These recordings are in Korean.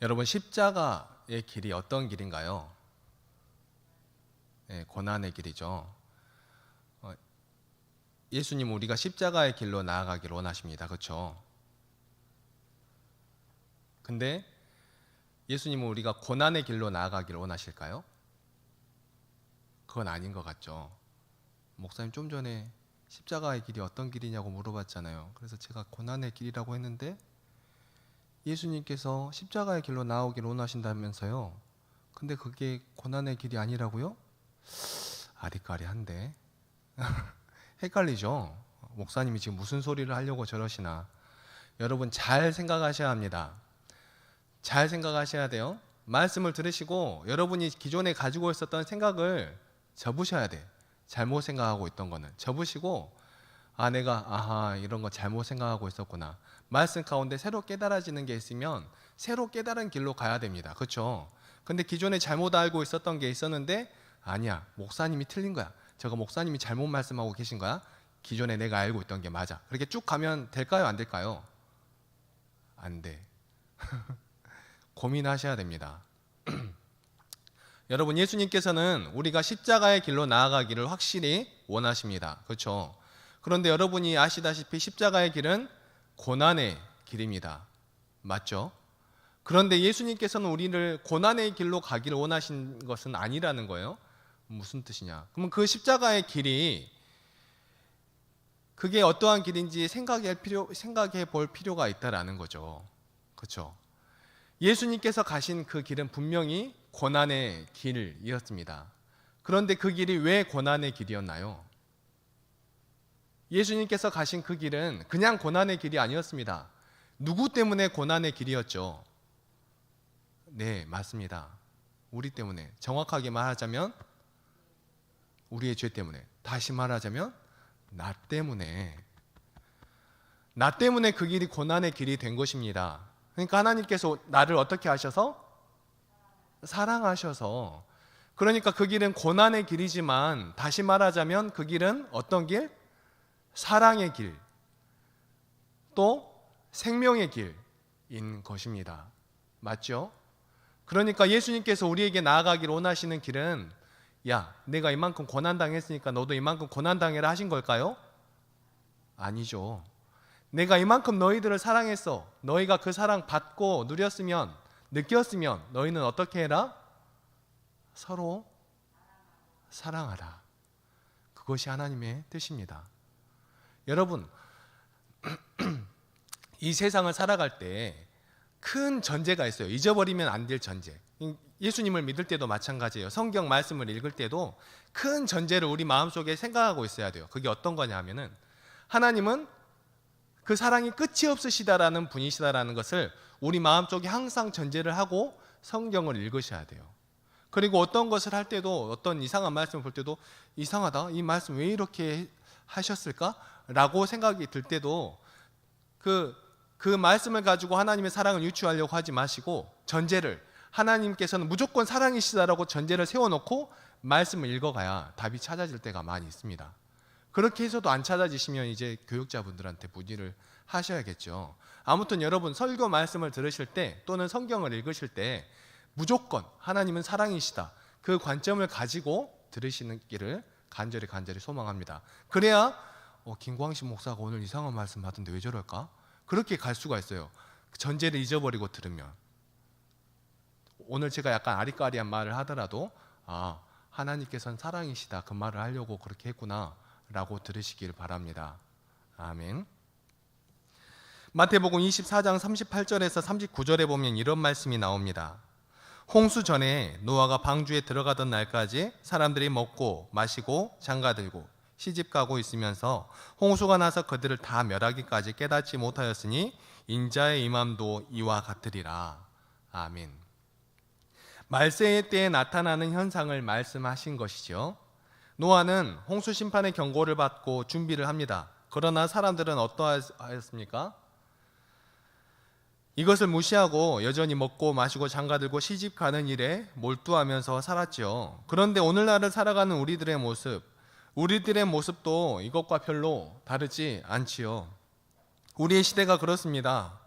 여러분, 십자가의 길이 어떤 길인가요? 네, 고난의 길이죠. 예수님은 우리가 십자가의 길로 나아가기를 원하십니다. 그렇죠? 근데 예수님은 우리가 고난의 길로 나아가기를 원하실까요? 그건 아닌 것 같죠. 목사님 좀 전에 십자가의 길이 어떤 길이냐고 물어봤잖아요. 그래서 제가 고난의 길이라고 했는데 예수님께서 십자가의 길로 나오기를 원하신다면서요. 근데 그게 고난의 길이 아니라고요? 아리까리한데 헷갈리죠? 목사님이 지금 무슨 소리를 하려고 저러시나. 여러분, 잘 생각하셔야 합니다. 잘 생각하셔야 돼요. 말씀을 들으시고 여러분이 기존에 가지고 있었던 생각을 접으셔야 돼. 잘못 생각하고 있던 거는 접으시고, 내가 이런 거 잘못 생각하고 있었구나. 말씀 가운데 새로 깨달아지는 게 있으면 새로 깨달은 길로 가야 됩니다. 그렇죠? 근데 기존에 잘못 알고 있었던 게 있었는데, 아니야, 목사님이 틀린 거야, 저거 목사님이 잘못 말씀하고 계신 거야, 기존에 내가 알고 있던 게 맞아. 그렇게 쭉 가면 될까요? 안 될까요? 안 돼. 고민하셔야 됩니다. 여러분, 예수님께서는 우리가 십자가의 길로 나아가기를 확실히 원하십니다. 그렇죠? 그런데 여러분이 아시다시피 십자가의 길은 고난의 길입니다. 맞죠? 그런데 예수님께서는 우리를 고난의 길로 가기를 원하신 것은 아니라는 거예요. 무슨 뜻이냐? 그러면 그 십자가의 길이 그게 어떠한 길인지 생각해 볼 필요가 있다라는 거죠. 그렇죠? 예수님께서 가신 그 길은 분명히 고난의 길이었습니다. 그런데 그 길이 왜 고난의 길이었나요? 예수님께서 가신 그 길은 그냥 고난의 길이 아니었습니다. 누구 때문에 고난의 길이었죠? 네, 맞습니다. 우리 때문에. 정확하게 말하자면 우리의 죄 때문에. 다시 말하자면 나 때문에. 나 때문에 그 길이 고난의 길이 된 것입니다. 그러니까 하나님께서 나를 어떻게 하셔서? 사랑하셔서. 그러니까 그 길은 고난의 길이지만 다시 말하자면 그 길은 어떤 길? 사랑의 길, 또 생명의 길인 것입니다. 맞죠? 그러니까 예수님께서 우리에게 나아가기를 원하시는 길은, 야, 내가 이만큼 고난당했으니까 너도 이만큼 고난당해라 하신 걸까요? 아니죠. 내가 이만큼 너희들을 사랑했어. 너희가 그 사랑 받고 누렸으면, 느꼈으면 너희는 어떻게 해라? 서로 사랑하라. 그것이 하나님의 뜻입니다. 여러분, 이 세상을 살아갈 때 큰 전제가 있어요. 잊어버리면 안 될 전제. 예수님을 믿을 때도 마찬가지예요. 성경 말씀을 읽을 때도 큰 전제를 우리 마음속에 생각하고 있어야 돼요. 그게 어떤 거냐 하면은, 하나님은 그 사랑이 끝이 없으시다라는 분이시다라는 것을 우리 마음속에 항상 전제를 하고 성경을 읽으셔야 돼요. 그리고 어떤 것을 할 때도, 어떤 이상한 말씀을 볼 때도, 이상하다, 이 말씀 왜 이렇게 하셨을까? 라고 생각이 들 때도 그 말씀을 가지고 하나님의 사랑을 유추하려고 하지 마시고, 전제를, 하나님께서는 무조건 사랑이시다라고 전제를 세워놓고 말씀을 읽어가야 답이 찾아질 때가 많이 있습니다. 그렇게 해서도 안 찾아지시면 이제 교육자분들한테 문의를 하셔야겠죠. 아무튼 여러분, 설교 말씀을 들으실 때 또는 성경을 읽으실 때 무조건 하나님은 사랑이시다, 그 관점을 가지고 들으시는 길을 간절히 소망합니다. 그래야 김광식 목사가 오늘 이상한 말씀 하던데 왜 저럴까? 그렇게 갈 수가 있어요. 전제를 잊어버리고 들으면. 오늘 제가 약간 아리까리한 말을 하더라도, 하나님께서는 사랑이시다, 그 말을 하려고 그렇게 했구나 라고 들으시길 바랍니다. 아멘. 마태복음 24장 38절에서 39절에 보면 이런 말씀이 나옵니다. 홍수 전에 노아가 방주에 들어가던 날까지 사람들이 먹고 마시고 장가들고 시집가고 있으면서 홍수가 나서 그들을 다 멸하기까지 깨닫지 못하였으니 인자의 임함도 이와 같으리라. 아멘. 말세의 때에 나타나는 현상을 말씀하신 것이죠. 노아는 홍수 심판의 경고를 받고 준비를 합니다. 그러나 사람들은 어떠하였습니까? 이것을 무시하고 여전히 먹고 마시고 장가들고 시집가는 일에 몰두하면서 살았죠. 그런데 오늘날을 살아가는 우리들의 모습도 이것과 별로 다르지 않지요. 우리의 시대가 그렇습니다.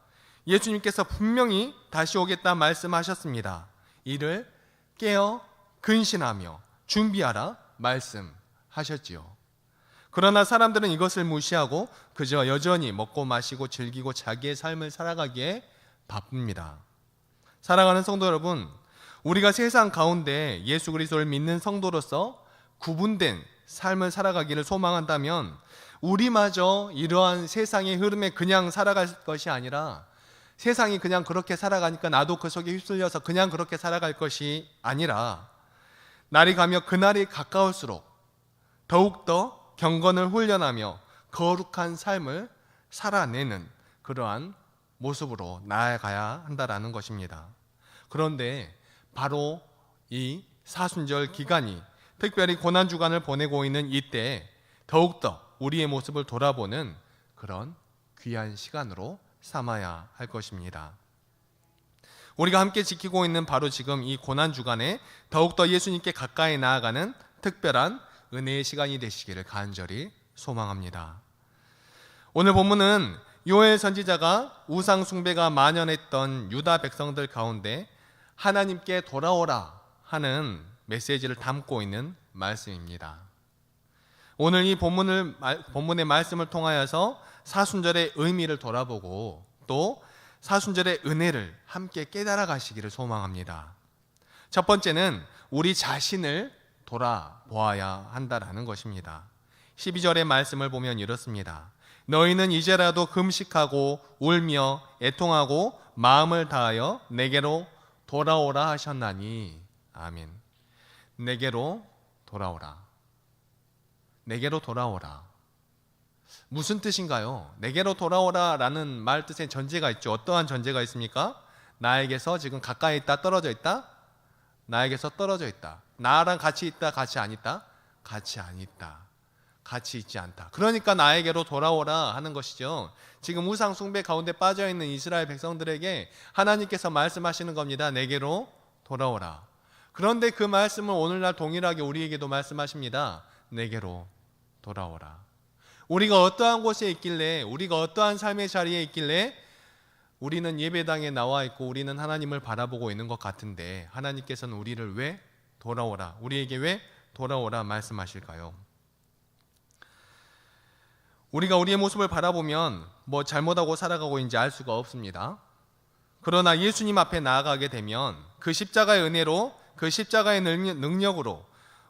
예수님께서 분명히 다시 오겠다 말씀하셨습니다. 이를 깨어 근신하며 준비하라 말씀하셨지요. 그러나 사람들은 이것을 무시하고 그저 여전히 먹고 마시고 즐기고 자기의 삶을 살아가기에 바쁩니다. 사랑하는 성도 여러분, 우리가 세상 가운데 예수 그리스도를 믿는 성도로서 구분된 삶을 살아가기를 소망한다면 우리마저 이러한 세상의 흐름에 그냥 살아갈 것이 아니라, 세상이 그냥 그렇게 살아가니까 나도 그 속에 휩쓸려서 그냥 그렇게 살아갈 것이 아니라, 날이 가며 그날이 가까울수록 더욱더 경건을 훈련하며 거룩한 삶을 살아내는 그러한 모습으로 나아가야 한다라는 것입니다. 그런데 바로 이 사순절 기간이, 특별히 고난주간을 보내고 있는 이때 더욱더 우리의 모습을 돌아보는 그런 귀한 시간으로 삼아야 할 것입니다. 우리가 함께 지키고 있는 바로 지금 이 고난주간에 더욱더 예수님께 가까이 나아가는 특별한 은혜의 시간이 되시기를 간절히 소망합니다. 오늘 본문은 요엘 선지자가 우상 숭배가 만연했던 유다 백성들 가운데 하나님께 돌아오라 하는 메시지를 담고 있는 말씀입니다. 오늘 이 본문의 말씀을 통하여서 사순절의 의미를 돌아보고 또 사순절의 은혜를 함께 깨달아 가시기를 소망합니다. 첫 번째는 우리 자신을 돌아보아야 한다라는 것입니다. 12절의 말씀을 보면 이렇습니다. 너희는 이제라도 금식하고 울며 애통하고 마음을 다하여 내게로 돌아오라 하셨나니. 아멘. 내게로 돌아오라. 내게로 돌아오라. 무슨 뜻인가요? 내게로 돌아오라 라는 말 뜻에 전제가 있죠. 어떠한 전제가 있습니까? 나에게서 지금 가까이 있다, 떨어져 있다? 나에게서 떨어져 있다. 나랑 같이 있다, 같이 안 있다? 같이 안 있다. 같이 있지 않다. 그러니까 나에게로 돌아오라 하는 것이죠. 지금 우상 숭배 가운데 빠져있는 이스라엘 백성들에게 하나님께서 말씀하시는 겁니다. 내게로 돌아오라. 그런데 그 말씀을 오늘날 동일하게 우리에게도 말씀하십니다. 내게로 돌아오라. 우리가 어떠한 곳에 있길래, 우리가 어떠한 삶의 자리에 있길래 우리는 예배당에 나와 있고 우리는 하나님을 바라보고 있는 것 같은데 하나님께서는 우리를 왜 돌아오라, 우리에게 왜 돌아오라 말씀하실까요? 우리가 우리의 모습을 바라보면 뭐 잘못하고 살아가고 있는지 알 수가 없습니다. 그러나 예수님 앞에 나아가게 되면 그 십자가의 은혜로, 그 십자가의 능력으로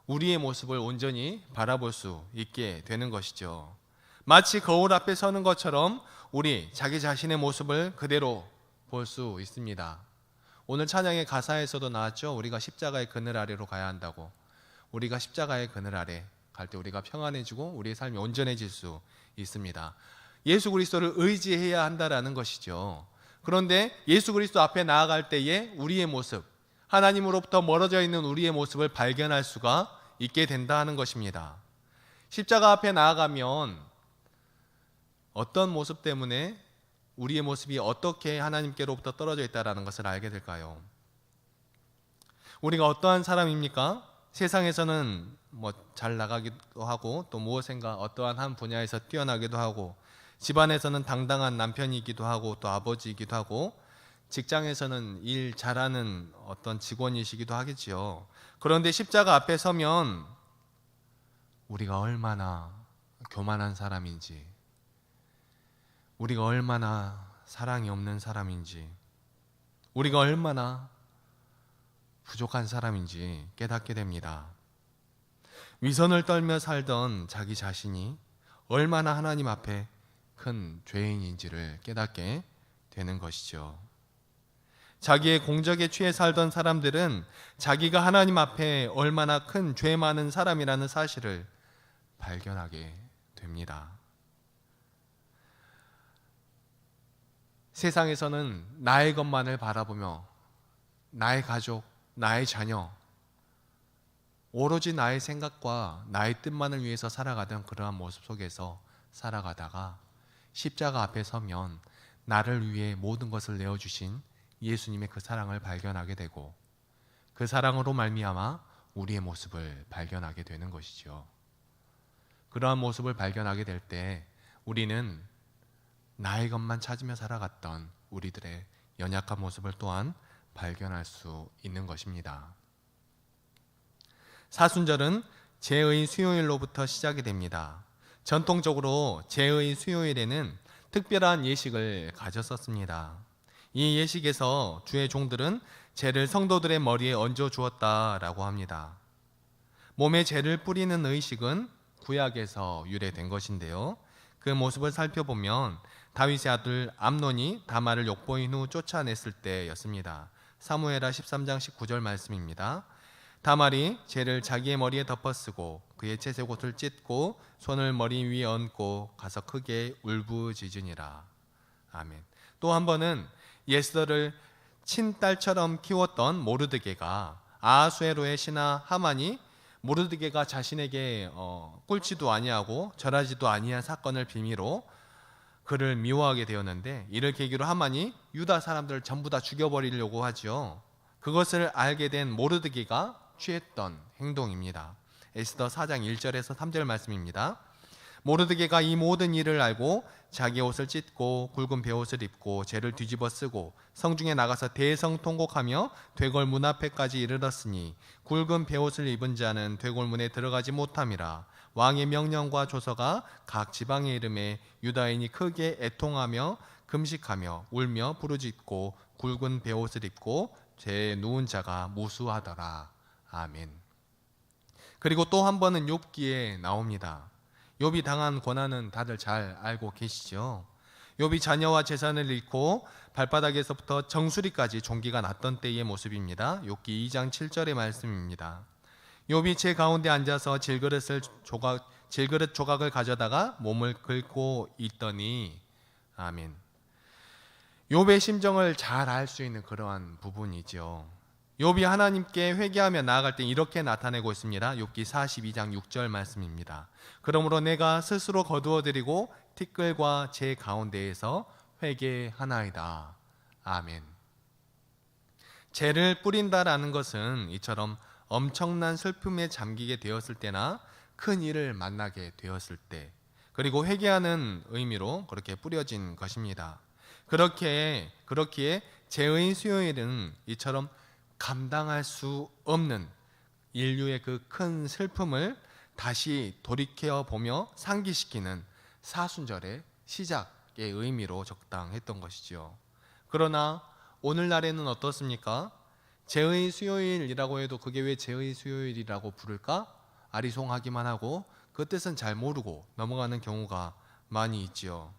우리의 모습을 온전히 바라볼 수 있게 되는 것이죠. 마치 거울 앞에 서는 것처럼 우리 자기 자신의 모습을 그대로 볼 수 있습니다. 오늘 찬양의 가사에서도 나왔죠. 우리가 십자가의 그늘 아래로 가야 한다고. 우리가 십자가의 그늘 아래 갈 때 우리가 평안해지고 우리의 삶이 온전해질 수 있습니다. 예수 그리스도를 의지해야 한다라는 것이죠. 그런데 예수 그리스도 앞에 나아갈 때에 우리의 모습, 하나님으로부터 멀어져 있는 우리의 모습을 발견할 수가 있게 된다 하는 것입니다. 십자가 앞에 나아가면 어떤 모습 때문에 우리의 모습이 어떻게 하나님께로부터 떨어져 있다는 것을 알게 될까요? 우리가 어떠한 사람입니까? 세상에서는 뭐 잘 나가기도 하고 또 무엇인가 어떠한 한 분야에서 뛰어나기도 하고, 집안에서는 당당한 남편이기도 하고 또 아버지이기도 하고, 직장에서는 일 잘하는 어떤 직원이시기도 하겠지요. 그런데 십자가 앞에 서면 우리가 얼마나 교만한 사람인지, 우리가 얼마나 사랑이 없는 사람인지, 우리가 얼마나 부족한 사람인지 깨닫게 됩니다. 위선을 떨며 살던 자기 자신이 얼마나 하나님 앞에 큰 죄인인지를 깨닫게 되는 것이죠. 자기의 공적에 취해 살던 사람들은 자기가 하나님 앞에 얼마나 큰 죄 많은 사람이라는 사실을 발견하게 됩니다. 세상에서는 나의 것만을 바라보며 나의 가족, 나의 자녀, 오로지 나의 생각과 나의 뜻만을 위해서 살아가던 그러한 모습 속에서 살아가다가 십자가 앞에 서면 나를 위해 모든 것을 내어주신 예수님의 그 사랑을 발견하게 되고, 그 사랑으로 말미암아 우리의 모습을 발견하게 되는 것이죠. 그러한 모습을 발견하게 될 때 우리는 나의 것만 찾으며 살아갔던 우리들의 연약한 모습을 또한 발견할 수 있는 것입니다. 사순절은 제의 수요일로부터 시작이 됩니다. 전통적으로 제의 수요일에는 특별한 예식을 가졌었습니다. 이 예식에서 주의 종들은 제를 성도들의 머리에 얹어 주었다라고 합니다. 몸에 제를 뿌리는 의식은 구약에서 유래된 것인데요. 그 모습을 살펴보면 다윗의 아들 암논이 다말을 욕보인 후 쫓아냈을 때였습니다. 사무엘하 13장 19절 말씀입니다. 다말이 제를 자기의 머리에 덮어쓰고 그의 채색 옷을 찢고 손을 머리 위에 얹고 가서 크게 울부짖으니라. 아멘. 또 한 번은 예스더를 친딸처럼 키웠던 모르드게가 아하수에로의 신하 하만이 모르드게가 자신에게 꿀지도 아니하고 절하지도 아니한 사건을 빌미로 그를 미워하게 되었는데, 이를 계기로 하만이 유다 사람들을 전부 다 죽여버리려고 하죠. 그것을 알게 된 모르드게가 취했던 행동입니다. 에스더 4장 1절에서 3절 말씀입니다. 모르드게가 이 모든 일을 알고 자기 옷을 찢고 굵은 베옷을 입고 제를 뒤집어 쓰고 성중에 나가서 대성통곡하며 되골 문 앞에까지 이르렀으니 굵은 베옷을 입은 자는 되골 문에 들어가지 못함이라. 왕의 명령과 조서가 각 지방에 이름에 유다인이 크게 애통하며 금식하며 울며 부르짖고 굵은 베옷을 입고 죄에 누운 자가 무수하더라. 아멘. 그리고 또 한 번은 욥기에 나옵니다. 욥이 당한 고난은 다들 잘 알고 계시죠? 욥이 자녀와 재산을 잃고 발바닥에서부터 정수리까지 종기가 났던 때의 모습입니다. 욥기 2장 7절의 말씀입니다. 욥이 제 가운데 앉아서 질그릇 조각을 가져다가 몸을 긁고 있더니. 아멘. 욥의 심정을 잘 알 수 있는 그러한 부분이죠. 욥이 하나님께 회개하며 나아갈 때 이렇게 나타내고 있습니다. 욥기 42장 6절 말씀입니다. 그러므로 내가 스스로 거두어드리고 티끌과 제 가운데에서 회개하나이다. 아멘. 죄를 뿌린다라는 것은 이처럼 엄청난 슬픔에 잠기게 되었을 때나 큰 일을 만나게 되었을 때, 그리고 회개하는 의미로 그렇게 뿌려진 것입니다. 그렇기에 죄의 수요일은 이처럼 감당할 수 없는 인류의 그 큰 슬픔을 다시 돌이켜 보며 상기시키는 사순절의 시작의 의미로 적당했던 것이지요. 그러나 오늘날에는 어떻습니까? 죄의 수요일이라고 해도 그게 왜 죄의 수요일이라고 부를까? 아리송하기만 하고 그 뜻은 잘 모르고 넘어가는 경우가 많이 있지요.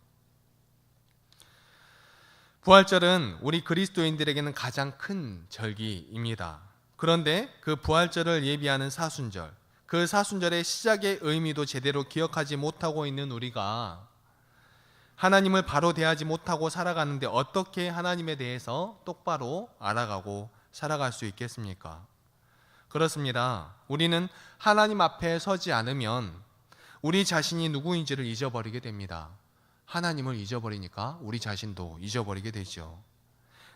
부활절은 우리 그리스도인들에게는 가장 큰 절기입니다. 그런데 그 부활절을 예비하는 사순절, 그 사순절의 시작의 의미도 제대로 기억하지 못하고 있는 우리가 하나님을 바로 대하지 못하고 살아가는데 어떻게 하나님에 대해서 똑바로 알아가고 살아갈 수 있겠습니까? 그렇습니다. 우리는 하나님 앞에 서지 않으면 우리 자신이 누구인지를 잊어버리게 됩니다. 하나님을 잊어버리니까 우리 자신도 잊어버리게 되죠.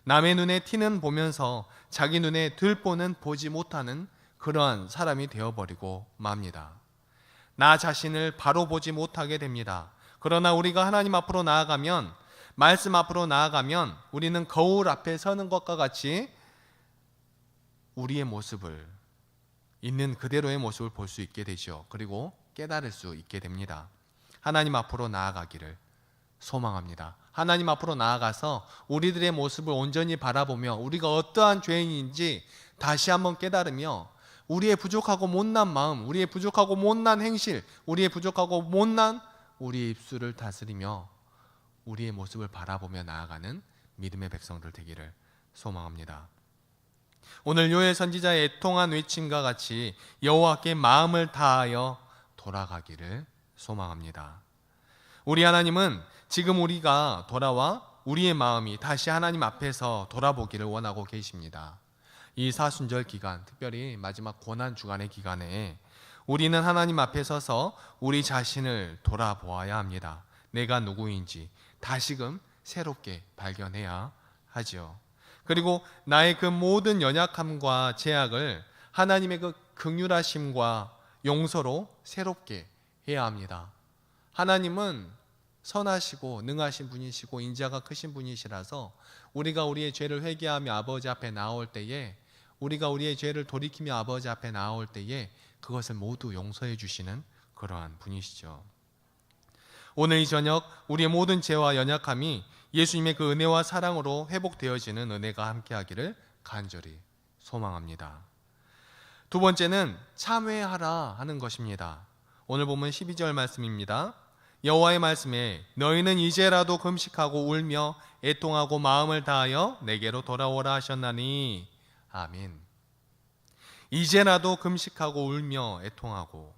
남의 눈에 티는 보면서 자기 눈에 들보는 보지 못하는 그러한 사람이 되어버리고 맙니다. 나 자신을 바로 보지 못하게 됩니다. 그러나 우리가 하나님 앞으로 나아가면, 말씀 앞으로 나아가면 우리는 거울 앞에 서는 것과 같이 우리의 모습을, 있는 그대로의 모습을 볼 수 있게 되죠. 그리고 깨달을 수 있게 됩니다. 하나님 앞으로 나아가기를 소망합니다. 하나님 앞으로 나아가서 우리들의 모습을 온전히 바라보며 우리가 어떠한 죄인인지 다시 한번 깨달으며 우리의 부족하고 못난 마음, 우리의 부족하고 못난 행실, 우리의 부족하고 못난 우리의 입술을 다스리며 우리의 모습을 바라보며 나아가는 믿음의 백성들 되기를 소망합니다. 오늘 요엘 선지자의 애통한 외침과 같이 여호와께 마음을 다하여 돌아가기를 소망합니다. 우리 하나님은 지금 우리가 돌아와 우리의 마음이 다시 하나님 앞에서 돌아보기를 원하고 계십니다. 이 사순절 기간, 특별히 마지막 고난 주간의 기간에 우리는 하나님 앞에 서서 우리 자신을 돌아보아야 합니다. 내가 누구인지 다시금 새롭게 발견해야 하죠. 그리고 나의 그 모든 연약함과 죄악을 하나님의 그 긍휼하심과 용서로 새롭게 해야 합니다. 하나님은 선하시고 능하신 분이시고 인자가 크신 분이시라서 우리가 우리의 죄를 회개하며 아버지 앞에 나올 때에, 우리가 우리의 죄를 돌이키며 아버지 앞에 나올 때에 그것을 모두 용서해 주시는 그러한 분이시죠. 오늘 이 저녁 우리의 모든 죄와 연약함이 예수님의 그 은혜와 사랑으로 회복되어지는 은혜가 함께하기를 간절히 소망합니다. 두 번째는 참회하라 하는 것입니다. 오늘 보면 12절 말씀입니다. 여호와의 말씀에 너희는 이제라도 금식하고 울며 애통하고 마음을 다하여 내게로 돌아오라 하셨나니. 아멘. 이제라도 금식하고 울며 애통하고.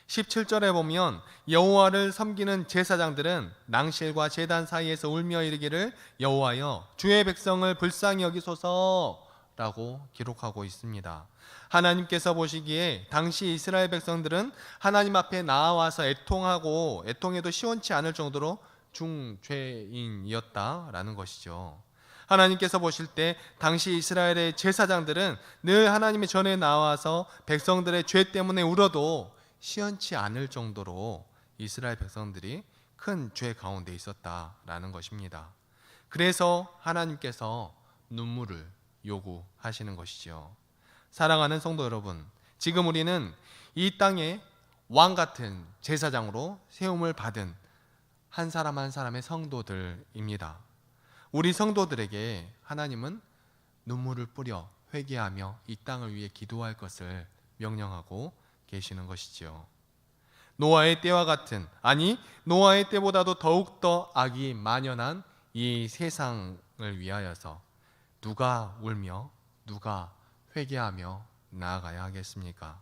17절에 보면 여호와를 섬기는 제사장들은 낭실과 제단 사이에서 울며 이르기를 여호와여 주의 백성을 불쌍히 여기소서라고 기록하고 있습니다. 하나님께서 보시기에 당시 이스라엘 백성들은 하나님 앞에 나와서 애통해도 시원치 않을 정도로 중죄인이었다라는 것이죠. 하나님께서 보실 때 당시 이스라엘의 제사장들은 늘 하나님의 전에 나와서 백성들의 죄 때문에 울어도 시원치 않을 정도로 이스라엘 백성들이 큰 죄 가운데 있었다라는 것입니다. 그래서 하나님께서 눈물을 요구하시는 것이죠. 사랑하는 성도 여러분, 지금 우리는 이 땅에 왕 같은 제사장으로 세움을 받은 한 사람 한 사람의 성도들입니다. 우리 성도들에게 하나님은 눈물을 뿌려 회개하며 이 땅을 위해 기도할 것을 명령하고 계시는 것이지요. 노아의 때와 같은, 아니 노아의 때보다도 더욱더 악이 만연한 이 세상을 위하여서 누가 울며 누가 회개하며 나아가야 하겠습니까?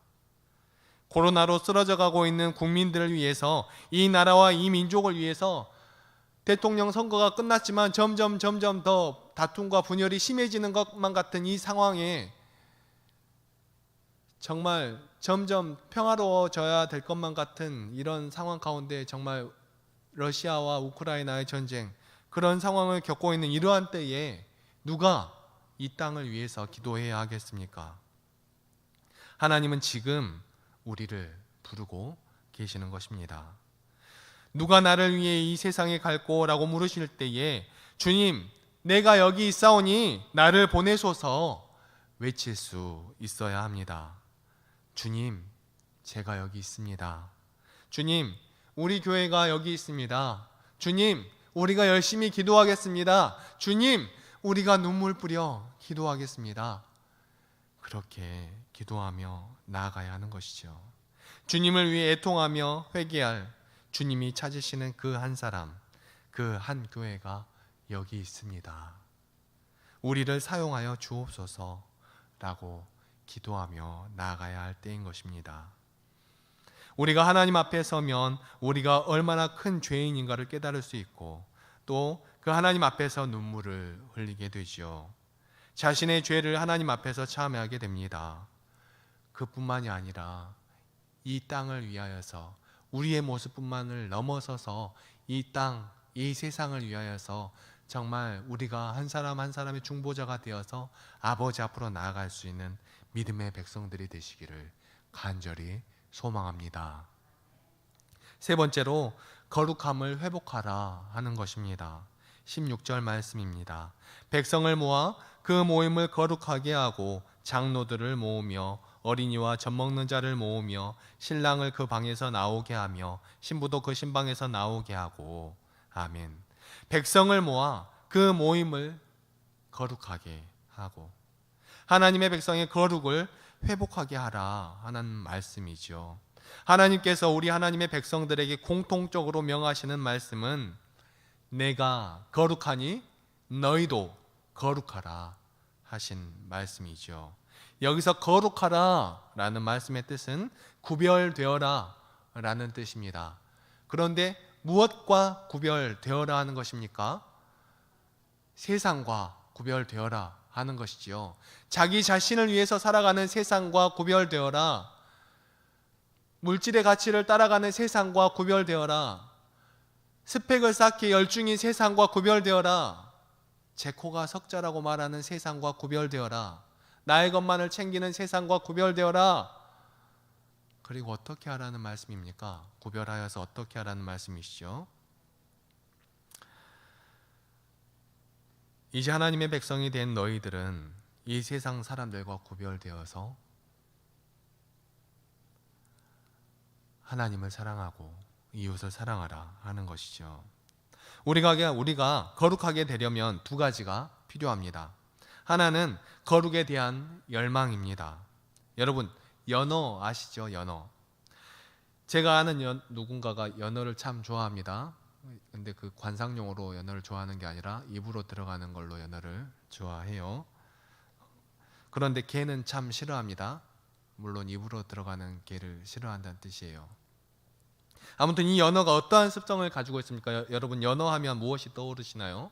코로나로 쓰러져가고 있는 국민들을 위해서, 이 나라와 이 민족을 위해서 대통령 선거가 끝났지만 점점 더 다툼과 분열이 심해지는 것만 같은 이 상황에 정말 점점 평화로워져야 될 것만 같은 이런 상황 가운데 정말 러시아와 우크라이나의 전쟁, 그런 상황을 겪고 있는 이러한 때에 누가 이 땅을 위해서 기도해야 하겠습니까? 하나님은 지금 우리를 부르고 계시는 것입니다. 누가 나를 위해 이 세상에 갈꼬? 라고 물으실 때에 주님, 내가 여기 있사오니 나를 보내소서 외칠 수 있어야 합니다. 주님, 제가 여기 있습니다. 주님, 우리 교회가 여기 있습니다. 주님, 우리가 열심히 기도하겠습니다. 주님, 우리가 눈물 뿌려 기도하겠습니다. 그렇게 기도하며 나아가야 하는 것이죠. 주님을 위해 애통하며 회개할 주님이 찾으시는 그 한 사람, 그 한 교회가 여기 있습니다. 우리를 사용하여 주옵소서라고 기도하며 나아가야 할 때인 것입니다. 우리가 하나님 앞에 서면 우리가 얼마나 큰 죄인인가를 깨달을 수 있고, 또 그 하나님 앞에서 눈물을 흘리게 되죠. 자신의 죄를 하나님 앞에서 참회하게 됩니다. 그뿐만이 아니라 이 땅을 위하여서, 우리의 모습뿐만을 넘어서서 이 땅, 이 세상을 위하여서 정말 우리가 한 사람 한 사람의 중보자가 되어서 아버지 앞으로 나아갈 수 있는 믿음의 백성들이 되시기를 간절히 소망합니다. 세 번째로 거룩함을 회복하라 하는 것입니다. 16절 말씀입니다. 백성을 모아 그 모임을 거룩하게 하고 장로들을 모으며 어린이와 젖 먹는 자를 모으며 신랑을 그 방에서 나오게 하며 신부도 그 신방에서 나오게 하고. 아멘. 백성을 모아 그 모임을 거룩하게 하고 하나님의 백성의 거룩을 회복하게 하라 하는 말씀이죠. 하나님께서 우리 하나님의 백성들에게 공통적으로 명하시는 말씀은 내가 거룩하니 너희도 거룩하라 하신 말씀이죠. 여기서 거룩하라 라는 말씀의 뜻은 구별되어라 라는 뜻입니다. 그런데 무엇과 구별되어라 하는 것입니까? 세상과 구별되어라 하는 것이지요. 자기 자신을 위해서 살아가는 세상과 구별되어라. 물질의 가치를 따라가는 세상과 구별되어라. 스펙을 쌓기 열중인 세상과 구별되어라. 제 코가 석자라고 말하는 세상과 구별되어라. 나의 것만을 챙기는 세상과 구별되어라. 그리고 어떻게 하라는 말씀입니까? 구별하여서 어떻게 하라는 말씀이시죠? 이제 하나님의 백성이 된 너희들은 이 세상 사람들과 구별되어서 하나님을 사랑하고 이웃을 사랑하라 하는 것이죠. 우리가 거룩하게 되려면 두 가지가 필요합니다. 하나는 거룩에 대한 열망입니다. 여러분, 연어 아시죠? 연어. 제가 아는 누군가가 연어를 참 좋아합니다. 근데 그 관상용으로 연어를 좋아하는 게 아니라 입으로 들어가는 걸로 연어를 좋아해요. 그런데 개는 참 싫어합니다. 물론 입으로 들어가는 개를 싫어한다는 뜻이에요. 아무튼 이 연어가 어떠한 습성을 가지고 있습니까? 여러분, 연어 하면 무엇이 떠오르시나요?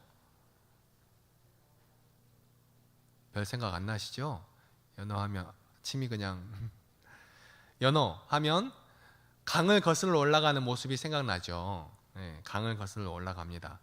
별 생각 안 나시죠? 연어 하면 침이 그냥 연어 하면 강을 거슬러 올라가는 모습이 생각나죠. 네, 강을 거슬러 올라갑니다.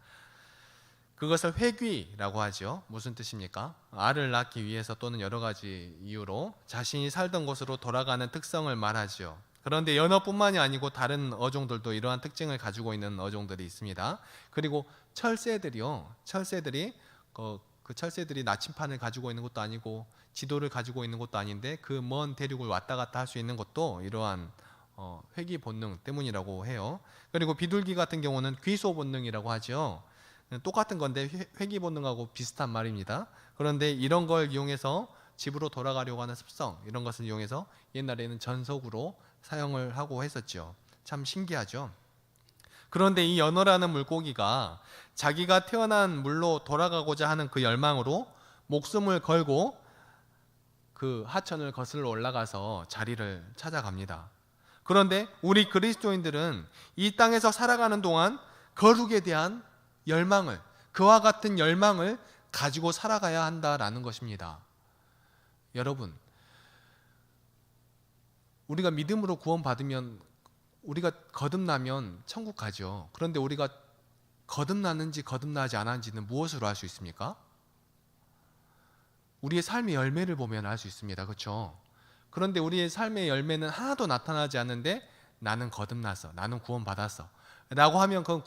그것을 회귀라고 하죠. 무슨 뜻입니까? 알을 낳기 위해서 또는 여러 가지 이유로 자신이 살던 곳으로 돌아가는 특성을 말하죠. 그런데 연어뿐만이 아니고 다른 어종들도 이러한 특징을 가지고 있는 어종들이 있습니다. 그리고 철새들이 그 철새들이 나침판을 가지고 있는 것도 아니고 지도를 가지고 있는 것도 아닌데 그 먼 대륙을 왔다 갔다 할 수 있는 것도 이러한 회귀 본능 때문이라고 해요. 그리고 비둘기 같은 경우는 귀소 본능이라고 하죠. 똑같은 건데 회귀 본능하고 비슷한 말입니다. 그런데 이런 걸 이용해서 집으로 돌아가려고 하는 습성, 이런 것을 이용해서 옛날에는 전속으로 사용을 하고 했었죠. 참 신기하죠. 그런데 이 연어라는 물고기가 자기가 태어난 물로 돌아가고자 하는 그 열망으로 목숨을 걸고 그 하천을 거슬러 올라가서 자리를 찾아갑니다. 그런데 우리 그리스도인들은 이 땅에서 살아가는 동안 거룩에 대한 열망을, 그와 같은 열망을 가지고 살아가야 한다라는 것입니다. 여러분, 우리가 믿음으로 구원받으면, 우리가 거듭나면 천국 가죠. 그런데 우리가 거듭났는지 거듭나지 않았는지는 무엇으로 알 수 있습니까? 우리의 삶의 열매를 보면 알 수 있습니다. 그렇죠? 그런데 우리의 삶의 열매는 하나도 나타나지 않는데 나는 거듭났어, 나는 구원받았어 라고 하면 그건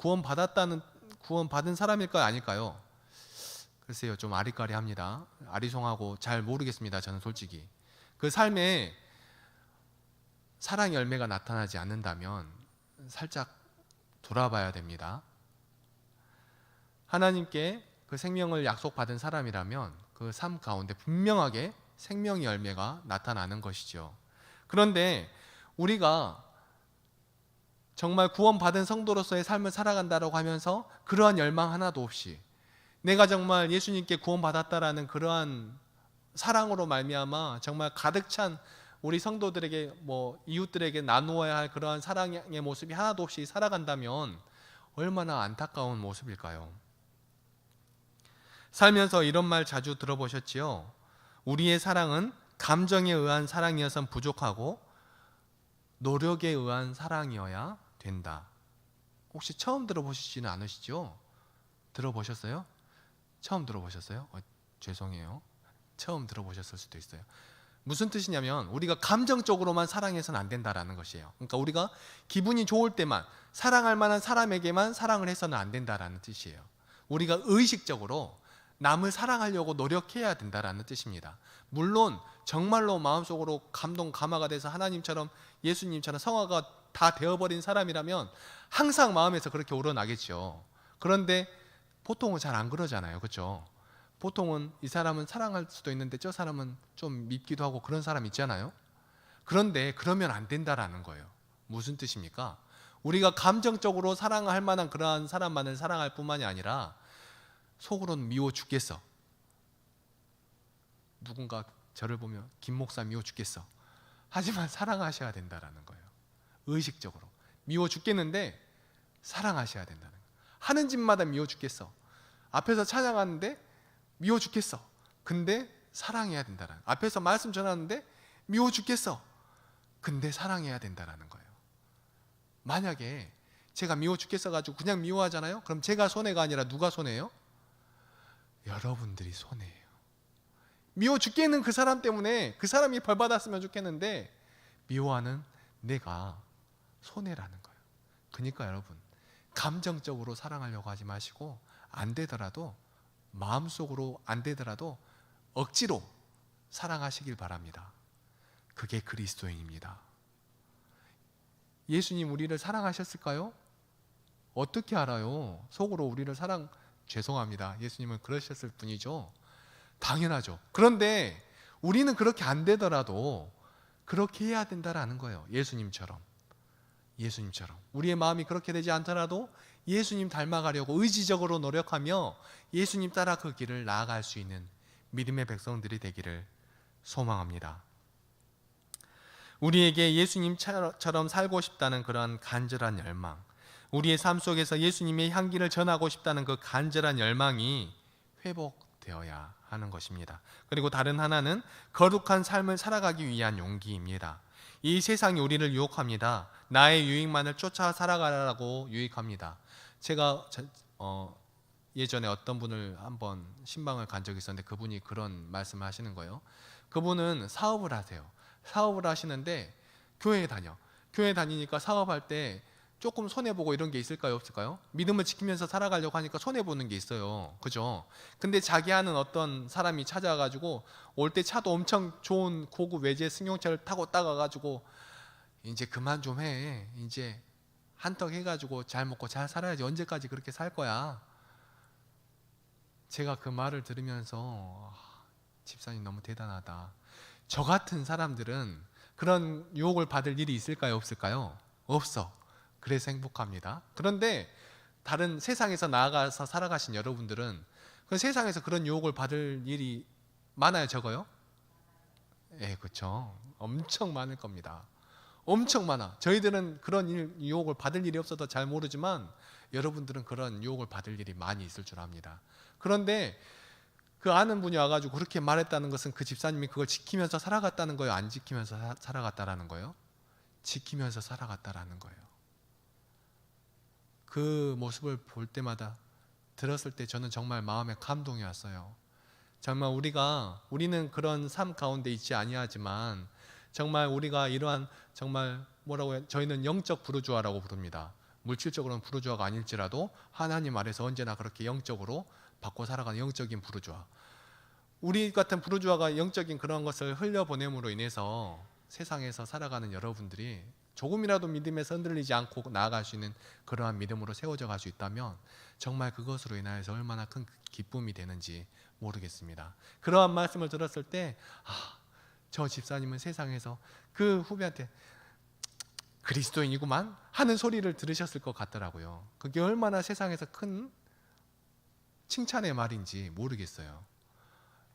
구원받은 사람일까요? 아닐까요? 글쎄요, 좀 아리까리합니다. 아리송하고 잘 모르겠습니다. 저는 솔직히 그 삶에 사랑 열매가 나타나지 않는다면 살짝 돌아봐야 됩니다. 하나님께 그 생명을 약속받은 사람이라면 그 삶 가운데 분명하게 생명의 열매가 나타나는 것이죠. 그런데 우리가 정말 구원받은 성도로서의 삶을 살아간다고 하면서 그러한 열망 하나도 없이 내가 정말 예수님께 구원받았다라는 그러한 사랑으로 말미암아 정말 가득 찬 우리 성도들에게 이웃들에게 나누어야 할 그러한 사랑의 모습이 하나도 없이 살아간다면 얼마나 안타까운 모습일까요? 살면서 이런 말 자주 들어보셨지요? 우리의 사랑은 감정에 의한 사랑이어선 부족하고 노력에 의한 사랑이어야 된다. 혹시 처음 들어보시지는 않으시죠? 들어보셨어요? 처음 들어보셨어요? 죄송해요. 처음 들어보셨을 수도 있어요. 무슨 뜻이냐면 우리가 감정적으로만 사랑해서는 안 된다라는 것이에요. 그러니까 우리가 기분이 좋을 때만 사랑할 만한 사람에게만 사랑을 해서는 안 된다라는 뜻이에요. 우리가 의식적으로 남을 사랑하려고 노력해야 된다라는 뜻입니다. 물론 정말로 마음속으로 감화가 돼서 하나님처럼 예수님처럼 성화가 다 되어버린 사람이라면 항상 마음에서 그렇게 우러나겠죠. 그런데 보통은 잘 안 그러잖아요. 그렇죠? 보통은 이 사람은 사랑할 수도 있는데 저 사람은 좀 밉기도 하고 그런 사람 있잖아요. 그런데 그러면 안 된다라는 거예요. 무슨 뜻입니까? 우리가 감정적으로 사랑할 만한 그러한 사람만을 사랑할 뿐만이 아니라 속으로는 미워 죽겠어. 누군가 저를 보면 김 목사 미워 죽겠어. 하지만 사랑하셔야 된다라는 거예요. 의식적으로 미워 죽겠는데 사랑하셔야 된다는 거예요. 하는 짓마다 미워 죽겠어. 앞에서 찬양하는데 미워 죽겠어. 근데 사랑해야 된다라는 거예요. 앞에서 말씀 전하는데 미워 죽겠어. 근데 사랑해야 된다라는 거예요. 만약에 제가 미워 죽겠어 가지고 그냥 미워하잖아요. 그럼 제가 손해가 아니라 누가 손해예요? 여러분들이 손해예요. 미워 죽겠는 그 사람 때문에 그 사람이 벌 받았으면 좋겠는데 미워하는 내가 손해라는 거예요. 그러니까 여러분 감정적으로 사랑하려고 하지 마시고 안 되더라도 마음속으로 안 되더라도 억지로 사랑하시길 바랍니다. 그게 그리스도인입니다. 예수님 우리를 사랑하셨을까요? 어떻게 알아요? 속으로 우리를 죄송합니다. 예수님은 그러셨을 뿐이죠. 당연하죠. 그런데 우리는 그렇게 안 되더라도 그렇게 해야 된다라는 거예요. 예수님처럼. 우리의 마음이 그렇게 되지 않더라도 예수님 닮아가려고 의지적으로 노력하며 예수님 따라 그 길을 나아갈 수 있는 믿음의 백성들이 되기를 소망합니다. 우리에게 예수님처럼 살고 싶다는 그런 간절한 열망, 우리의 삶 속에서 예수님의 향기를 전하고 싶다는 그 간절한 열망이 회복되어야 하는 것입니다. 그리고 다른 하나는 거룩한 삶을 살아가기 위한 용기입니다. 이 세상이 우리를 유혹합니다. 나의 유익만을 쫓아 살아가라고 유익합니다. 제가 예전에 어떤 분을 한번 신방을 간 적이 있었는데 그분이 그런 말씀을 하시는 거예요. 그분은 사업을 하세요. 사업을 하시는데 교회에 다니니까 사업할 때 조금 손해보고 이런 게 있을까요? 없을까요? 믿음을 지키면서 살아가려고 하니까 손해보는 게 있어요. 그죠? 근데 자기 아는 어떤 사람이 찾아가지고 올 때 차도 엄청 좋은 고급 외제 승용차를 타고 따가가지고 이제 그만 좀 해. 이제 한턱 해가지고 잘 먹고 잘 살아야지. 언제까지 그렇게 살 거야? 제가 그 말을 들으면서 집사님 너무 대단하다. 저 같은 사람들은 그런 유혹을 받을 일이 있을까요? 없을까요? 없어. 그래서 행복합니다. 그런데 다른 세상에서 나아가서 살아가신 여러분들은 그 세상에서 그런 유혹을 받을 일이 많아요, 적어요? 예, 그렇죠. 엄청 많을 겁니다. 엄청 많아. 저희들은 그런 유혹을 받을 일이 없어서 잘 모르지만 여러분들은 그런 유혹을 받을 일이 많이 있을 줄 압니다. 그런데 그 아는 분이 와가지고 그렇게 말했다는 것은 그 집사님이 그걸 지키면서 살아갔다는 거예요? 안 지키면서 살아갔다라는 거예요? 지키면서 살아갔다라는 거예요. 그 모습을 볼 때마다 들었을 때 저는 정말 마음에 감동이 왔어요. 정말 우리는 그런 삶 가운데 있지 아니하지만 정말 우리가 이러한 정말 뭐라고 해요? 저희는 영적 부르주아라고 부릅니다. 물질적으로는 부르주아가 아닐지라도 하나님 아래서 언제나 그렇게 영적으로 받고 살아가는 영적인 부르주아. 우리 같은 부르주아가 영적인 그런 것을 흘려보냄으로 인해서 세상에서 살아가는 여러분들이 조금이라도 믿음에서 흔들리지 않고 나아갈 수 있는 그러한 믿음으로 세워져 갈 수 있다면 정말 그것으로 인하여서 얼마나 큰 기쁨이 되는지 모르겠습니다. 그러한 말씀을 들었을 때 저 집사님은 세상에서 그 후배한테 그리스도인이구만 하는 소리를 들으셨을 것 같더라고요. 그게 얼마나 세상에서 큰 칭찬의 말인지 모르겠어요.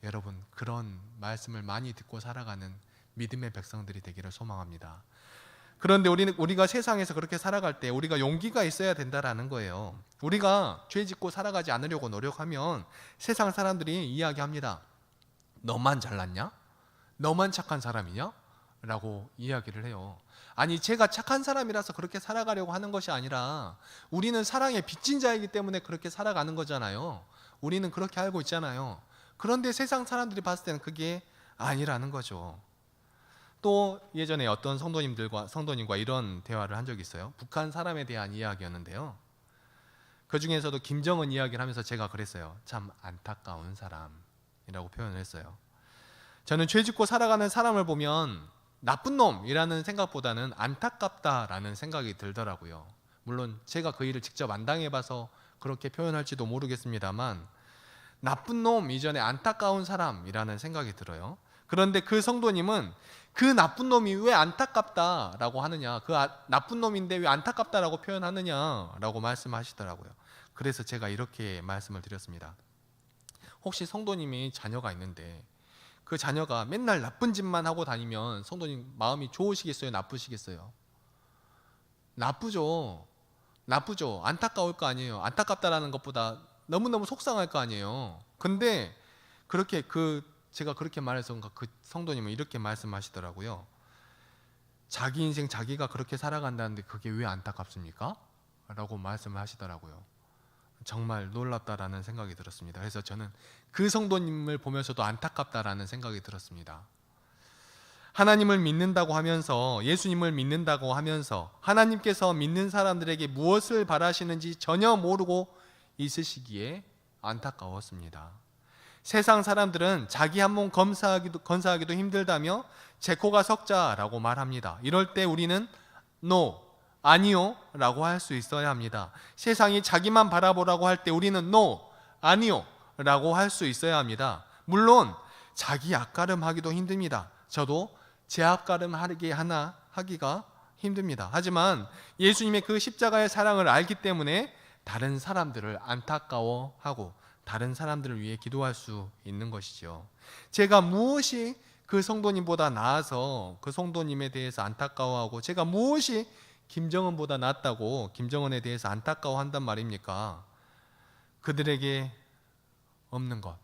여러분, 그런 말씀을 많이 듣고 살아가는 믿음의 백성들이 되기를 소망합니다. 그런데 우리가 세상에서 그렇게 살아갈 때 우리가 용기가 있어야 된다라는 거예요. 우리가 죄 짓고 살아가지 않으려고 노력하면 세상 사람들이 이야기합니다. 너만 잘났냐? 너만 착한 사람이냐? 라고 이야기를 해요. 아니, 제가 착한 사람이라서 그렇게 살아가려고 하는 것이 아니라 우리는 사랑의 빚진 자이기 때문에 그렇게 살아가는 거잖아요. 우리는 그렇게 알고 있잖아요. 그런데 세상 사람들이 봤을 때는 그게 아니라는 거죠. 또 예전에 어떤 성도님과 이런 대화를 한 적이 있어요. 북한 사람에 대한 이야기였는데요. 그 중에서도 김정은 이야기를 하면서 제가 그랬어요. 참 안타까운 사람이라고 표현을 했어요. 저는 죄 짓고 살아가는 사람을 보면 나쁜 놈이라는 생각보다는 안타깝다라는 생각이 들더라고요. 물론 제가 그 일을 직접 안 당해봐서 그렇게 표현할지도 모르겠습니다만 나쁜 놈 이전에 안타까운 사람이라는 생각이 들어요. 그런데 그 성도님은 그 나쁜 놈이 왜 안타깝다라고 하느냐, 나쁜 놈인데 왜 안타깝다라고 표현하느냐라고 말씀하시더라고요. 그래서 제가 이렇게 말씀을 드렸습니다. 혹시 성도님이 자녀가 있는데 그 자녀가 맨날 나쁜 짓만 하고 다니면 성도님 마음이 좋으시겠어요? 나쁘시겠어요? 나쁘죠. 안타까울 거 아니에요. 안타깝다라는 것보다 너무너무 속상할 거 아니에요. 근데 그렇게 제가 그렇게 말해서 그 성도님은 이렇게 말씀하시더라고요. 자기 인생 자기가 그렇게 살아간다는데 그게 왜 안타깝습니까? 라고 말씀을 하시더라고요. 정말 놀랍다라는 생각이 들었습니다. 그래서 저는 그 성도님을 보면서도 안타깝다라는 생각이 들었습니다. 하나님을 믿는다고 하면서, 예수님을 믿는다고 하면서 하나님께서 믿는 사람들에게 무엇을 바라시는지 전혀 모르고 있으시기에 안타까웠습니다. 세상 사람들은 자기 한 몸 건사하기도 힘들다며 제 코가 석자라고 말합니다. 이럴 때 우리는 no, 아니요 라고 할 수 있어야 합니다. 세상이 자기만 바라보라고 할 때 우리는 no, 아니요 라고 할 수 있어야 합니다. 물론 자기 앞가름하기도 힘듭니다. 저도 제 앞가름하기가 힘듭니다. 하지만 예수님의 그 십자가의 사랑을 알기 때문에 다른 사람들을 안타까워하고 다른 사람들을 위해 기도할 수 있는 것이죠. 제가 무엇이 그 성도님보다 나아서 그 성도님에 대해서 안타까워하고 제가 무엇이 김정은보다 낫다고 김정은에 대해서 안타까워한단 말입니까? 그들에게 없는 것,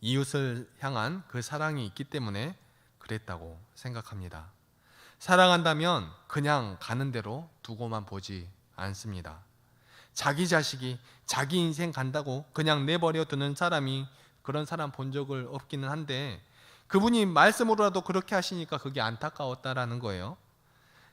이웃을 향한 그 사랑이 있기 때문에 그랬다고 생각합니다. 사랑한다면 그냥 가는 대로 두고만 보지 않습니다. 자기 자식이 자기 인생 간다고 그냥 내버려 두는 사람이, 그런 사람 본 적을 없기는 한데 그분이 말씀으로라도 그렇게 하시니까 그게 안타까웠다라는 거예요.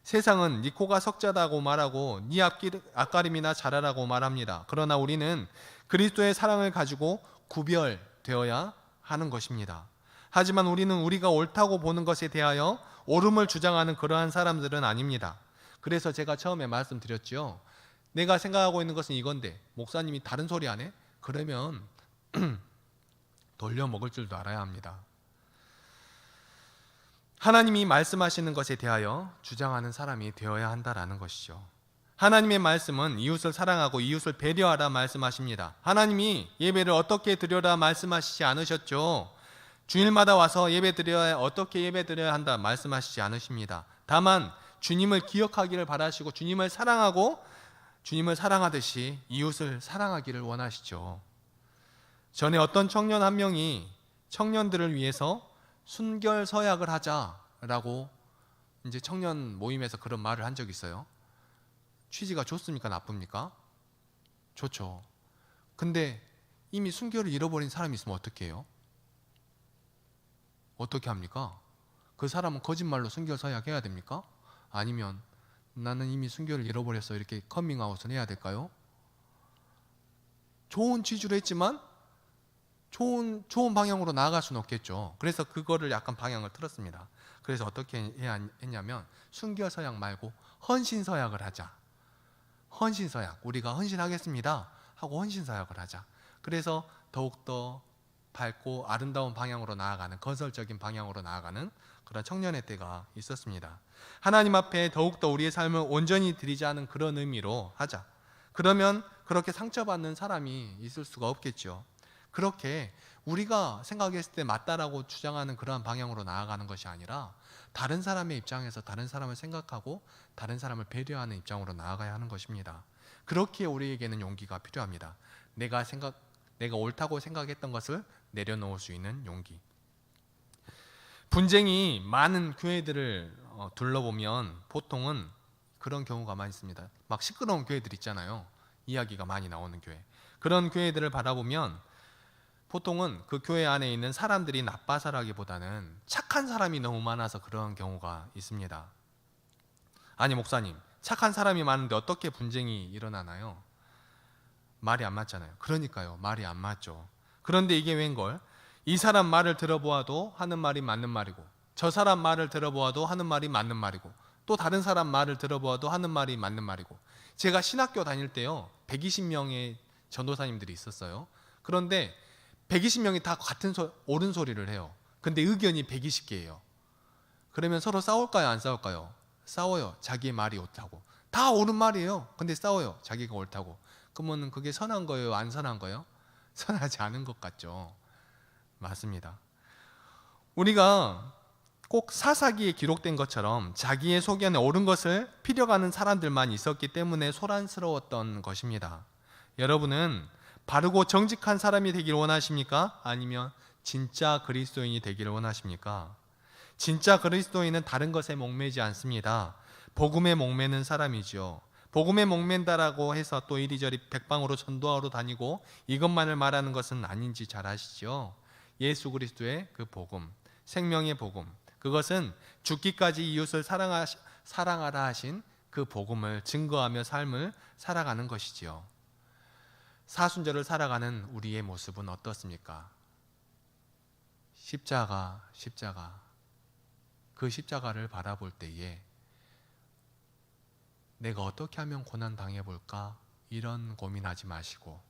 세상은 네 코가 석자다고 말하고 네 앞가림이나 잘하라고 말합니다. 그러나 우리는 그리스도의 사랑을 가지고 구별되어야 하는 것입니다. 하지만 우리는 우리가 옳다고 보는 것에 대하여 옳음을 주장하는 그러한 사람들은 아닙니다. 그래서 제가 처음에 말씀드렸죠. 내가 생각하고 있는 것은 이건데 목사님이 다른 소리 안 해? 그러면 돌려 먹을 줄도 알아야 합니다. 하나님이 말씀하시는 것에 대하여 주장하는 사람이 되어야 한다라는 것이죠. 하나님의 말씀은 이웃을 사랑하고 이웃을 배려하라 말씀하십니다. 하나님이 예배를 어떻게 드려라 말씀하시지 않으셨죠. 주일마다 와서 예배드려야, 어떻게 예배드려야 한다 말씀하시지 않으십니다. 다만 주님을 기억하기를 바라시고 주님을 사랑하고 주님을 사랑하듯이 이웃을 사랑하기를 원하시죠. 전에 어떤 청년 한 명이 청년들을 위해서 순결서약을 하자라고 이제 청년 모임에서 그런 말을 한 적이 있어요. 취지가 좋습니까? 나쁩니까? 좋죠. 근데 이미 순결을 잃어버린 사람이 있으면 어떻게 해요? 어떻게 합니까? 그 사람은 거짓말로 순결서약 해야 됩니까? 아니면 나는 이미 순결을 잃어버렸어 이렇게 커밍아웃을 해야 될까요? 좋은 취지로 했지만 좋은 방향으로 나아갈 수는 없겠죠. 그래서 그거를 약간 방향을 틀었습니다. 그래서 어떻게 해야 했냐면 순결서약 말고 헌신서약을 하자. 헌신서약, 우리가 헌신하겠습니다 하고 헌신서약을 하자. 그래서 더욱더 밝고 아름다운 방향으로 나아가는, 건설적인 방향으로 나아가는 그런 청년의 때가 있었습니다. 하나님 앞에 더욱더 우리의 삶을 온전히 드리자는 그런 의미로 하자. 그러면 그렇게 상처받는 사람이 있을 수가 없겠죠. 그렇게 우리가 생각했을 때 맞다라고 주장하는 그러한 방향으로 나아가는 것이 아니라 다른 사람의 입장에서 다른 사람을 생각하고 다른 사람을 배려하는 입장으로 나아가야 하는 것입니다. 그렇게 우리에게는 용기가 필요합니다. 내가 옳다고 생각했던 것을 내려놓을 수 있는 용기. 분쟁이 많은 교회들을 둘러보면 보통은 그런 경우가 많이 있습니다. 막 시끄러운 교회들 있잖아요. 이야기가 많이 나오는 교회. 그런 교회들을 바라보면 보통은 그 교회 안에 있는 사람들이 나빠서라기보다는 착한 사람이 너무 많아서 그런 경우가 있습니다. 아니 목사님, 착한 사람이 많은데 어떻게 분쟁이 일어나나요? 말이 안 맞잖아요. 그러니까요, 말이 안 맞죠. 그런데 이게 웬걸? 이 사람 말을 들어보아도 하는 말이 맞는 말이고 저 사람 말을 들어보아도 하는 말이 맞는 말이고 또 다른 사람 말을 들어보아도 하는 말이 맞는 말이고. 제가 신학교 다닐 때요 120명의 전도사님들이 있었어요. 그런데 120명이 다 같은 옳은 소리를 해요. 근데 의견이 120개예요. 그러면 서로 싸울까요? 안 싸울까요? 싸워요. 자기의 말이 옳다고. 다 옳은 말이에요. 근데 싸워요. 자기가 옳다고. 그러면 그게 선한 거예요? 안 선한 거예요? 선하지 않은 것 같죠. 맞습니다. 우리가 꼭 사사기에 기록된 것처럼 자기의 소견에 옳은 것을 필요가는 사람들만 있었기 때문에 소란스러웠던 것입니다. 여러분은 바르고 정직한 사람이 되기를 원하십니까? 아니면 진짜 그리스도인이 되기를 원하십니까? 진짜 그리스도인은 다른 것에 목매지 않습니다. 복음에 목매는 사람이죠. 복음에 목맨다라고 해서 또 이리저리 백방으로 전도하러 다니고 이것만을 말하는 것은 아닌지 잘 아시죠? 예수 그리스도의 그 복음, 생명의 복음, 그것은 죽기까지 이웃을 사랑하라 하신 그 복음을 증거하며 삶을 살아가는 것이지요. 사순절을 살아가는 우리의 모습은 어떻습니까? 십자가. 그 십자가를 바라볼 때에 내가 어떻게 하면 고난 당해볼까? 이런 고민하지 마시고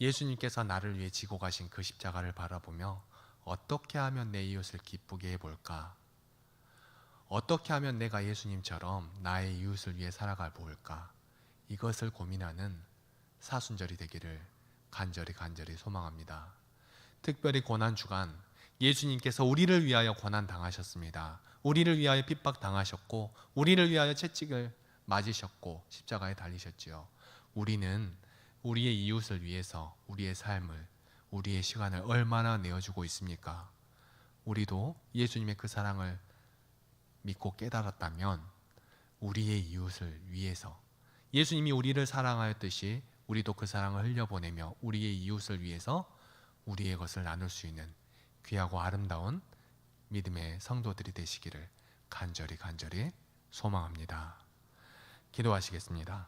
예수님께서 나를 위해 지고 가신 그 십자가를 바라보며 어떻게 하면 내 이웃을 기쁘게 해볼까? 어떻게 하면 내가 예수님처럼 나의 이웃을 위해 살아가 볼까? 이것을 고민하는 사순절이 되기를 간절히 소망합니다. 특별히 고난주간 예수님께서 우리를 위하여 고난 당하셨습니다. 우리를 위하여 핍박 당하셨고 우리를 위하여 채찍을 맞으셨고 십자가에 달리셨지요. 우리는 우리의 이웃을 위해서 우리의 삶을, 우리의 시간을 얼마나 내어주고 있습니까? 우리도 예수님의 그 사랑을 믿고 깨달았다면 우리의 이웃을 위해서 예수님이 우리를 사랑하였듯이 우리도 그 사랑을 흘려보내며 우리의 이웃을 위해서 우리의 것을 나눌 수 있는 귀하고 아름다운 믿음의 성도들이 되시기를 간절히 소망합니다. 기도하시겠습니다.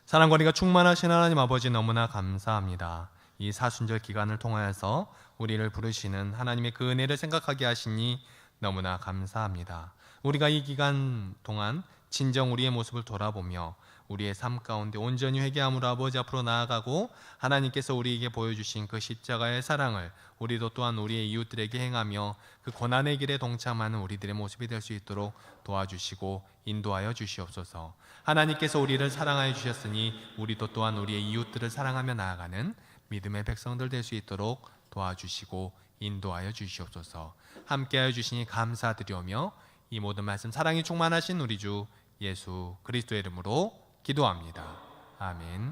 사랑거리가 충만하신 하나님 아버지, 너무나 감사합니다. 이 사순절 기간을 통하여서 우리를 부르시는 하나님의 그 은혜를 생각하게 하시니 너무나 감사합니다. 우리가 이 기간 동안 진정 우리의 모습을 돌아보며 우리의 삶 가운데 온전히 회개함으로 아버지 앞으로 나아가고 하나님께서 우리에게 보여주신 그 십자가의 사랑을 우리도 또한 우리의 이웃들에게 행하며 그 고난의 길에 동참하는 우리들의 모습이 될 수 있도록 도와주시고 인도하여 주시옵소서. 하나님께서 우리를 사랑하여 주셨으니 우리도 또한 우리의 이웃들을 사랑하며 나아가는 믿음의 백성들 될 수 있도록 도와주시고 인도하여 주시옵소서. 함께하여 주시니 감사드리오며 이 모든 말씀 사랑이 충만하신 우리 주 예수 그리스도의 이름으로 기도합니다. 아멘.